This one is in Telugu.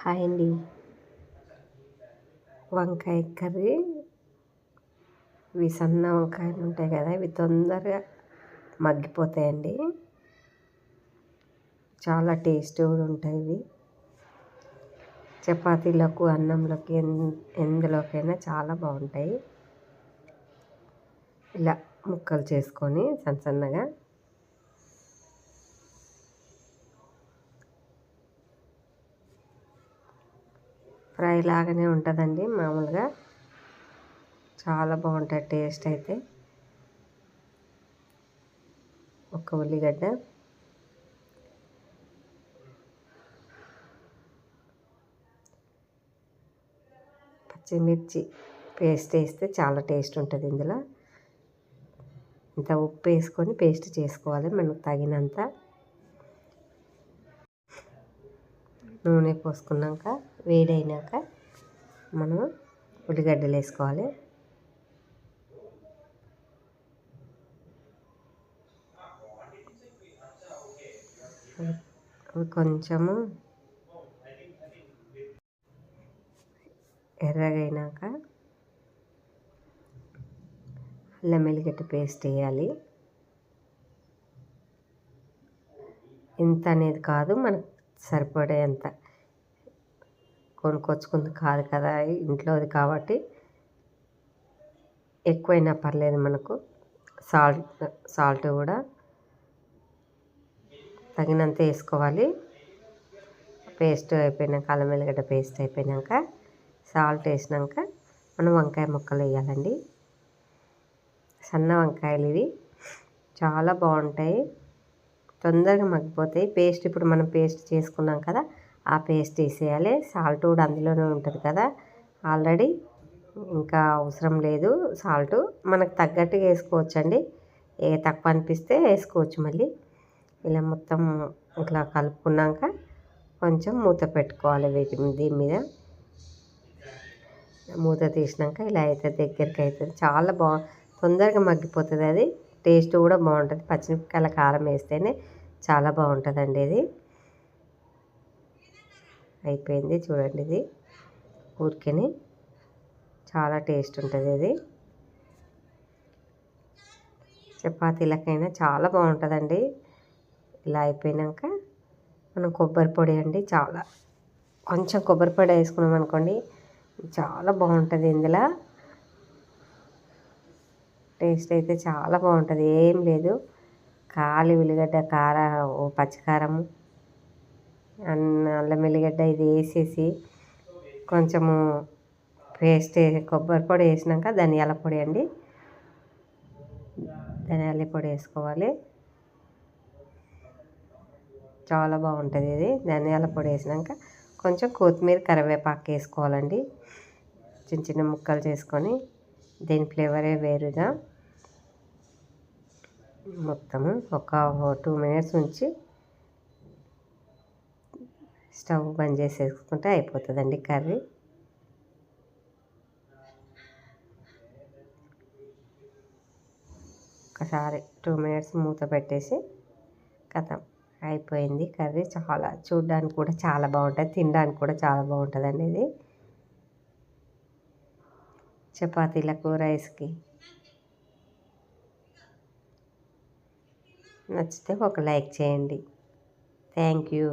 హాయ్ అండి. వంకాయ కర్రీ. ఇవి సన్న వంకాయలు ఉంటాయి కదా, ఇవి తొందరగా మగ్గిపోతాయండి. చాలా టేస్ట్ కూడా ఉంటాయి ఇవి. చపాతీలకు, అన్నంలోకి, ఎందులోకైనా చాలా బాగుంటాయి. ఇలా ముక్కలు చేసుకొని సన్నగా ఫ్రై లాగానే ఉంటుందండి. మామూలుగా చాలా బాగుంటుంది టేస్ట్ అయితే. ఒక ఉల్లిగడ్డ, పచ్చిమిర్చి పేస్ట్ వేస్తే చాలా టేస్ట్ ఉంటుంది. ఇందులో ఇంత ఉప్పు వేసుకొని పేస్ట్ చేసుకోవాలి మనకు తగినంత. నూనె పోసుకున్నాక వేడైనాక మనం ఉల్లిగడ్డలు వేసుకోవాలి. అవి కొంచెము ఎర్రగైనాక అల్లం వెల్లిగడ్డ పేస్ట్ వేయాలి. ఇంత అనేది కాదు, మనకు సరిపడేంత. కొనుక్కొచ్చుకుంది కాదు కదా, ఇంట్లోది కాబట్టి ఎక్కువైనా పర్లేదు మనకు. సాల్ట్ కూడా తగినంత వేసుకోవాలి. పేస్ట్ అయిపోయినాక, అల్లం వెల్లిగడ్డ పేస్ట్ అయిపోయినాక సాల్ట్ వేసినాక మనం వంకాయ ముక్కలు వేయాలండి. సన్న వంకాయలు ఇవి చాలా బాగుంటాయి, తొందరగా మగ్గిపోతాయి. పేస్ట్ ఇప్పుడు మనం పేస్ట్ చేసుకున్నాం కదా, ఆ పేస్ట్ వేసేయాలి. సాల్ట్ కూడా అందులోనే ఉంటుంది కదా ఆల్రెడీ, ఇంకా అవసరం లేదు సాల్ట్. మనకు తగ్గట్టుగా వేసుకోవచ్చండి, తక్కువ అనిపిస్తే వేసుకోవచ్చు మళ్ళీ. ఇలా మొత్తం ఇట్లా కలుపుకున్నాక కొంచెం మూత పెట్టుకోవాలి దీని మీద. మూత తీసినాక ఇలా అయితే దగ్గరికి అవుతుంది. చాలా తొందరగా మగ్గిపోతుంది. అది టేస్ట్ కూడా బాగుంటుంది. పచ్చిమిరపకాయల కారం వేస్తేనే చాలా బాగుంటుందండి. ఇది అయిపోయింది చూడండి. ఇది ఊరికేనే చాలా టేస్ట్ ఉంటుంది. ఇది చపాతీలకైనా చాలా బాగుంటుందండి. ఇలా అయిపోయాక మనం కొబ్బరి పొడి అండి, చాలా కొంచెం కొబ్బరి పొడి వేసుకున్నాం అనుకోండి, చాలా బాగుంటుంది. ఇందులో టేస్ట్ అయితే చాలా బాగుంటుంది. ఏం లేదు, కాలి ఉల్లిగడ్డ, పచ్చికారము, అల్లం వెల్లిగడ్డ ఇది వేసేసి కొంచెము పేస్ట్ కొబ్బరి పొడి వేసినాక ధనియాల పొడి అండి, ధనియాల పొడి వేసుకోవాలి. చాలా బాగుంటుంది ఇది. ధనియాల పొడి వేసినాక కొంచెం కొత్తిమీర, కరివేపాకు వేసుకోవాలండి. చిన్న చిన్న ముక్కలు చేసుకొని, దీని ఫ్లేవరే వేరుగా. మొత్తము ఒక 2 minutes ఉంచి స్టవ్ బంద్ చేసేసుకుంటే అయిపోతుందండి కర్రీ. ఒకసారి 2 minutes మూత పెట్టేసి కథం అయిపోయింది కర్రీ. చాలా చూడడానికి కూడా చాలా బాగుంటుంది, తినడానికి కూడా చాలా బాగుంటుందండి. ఇది చపాతీలకు, రైస్కి. నచ్చితే ఒక లైక్ చేయండి. Thank you.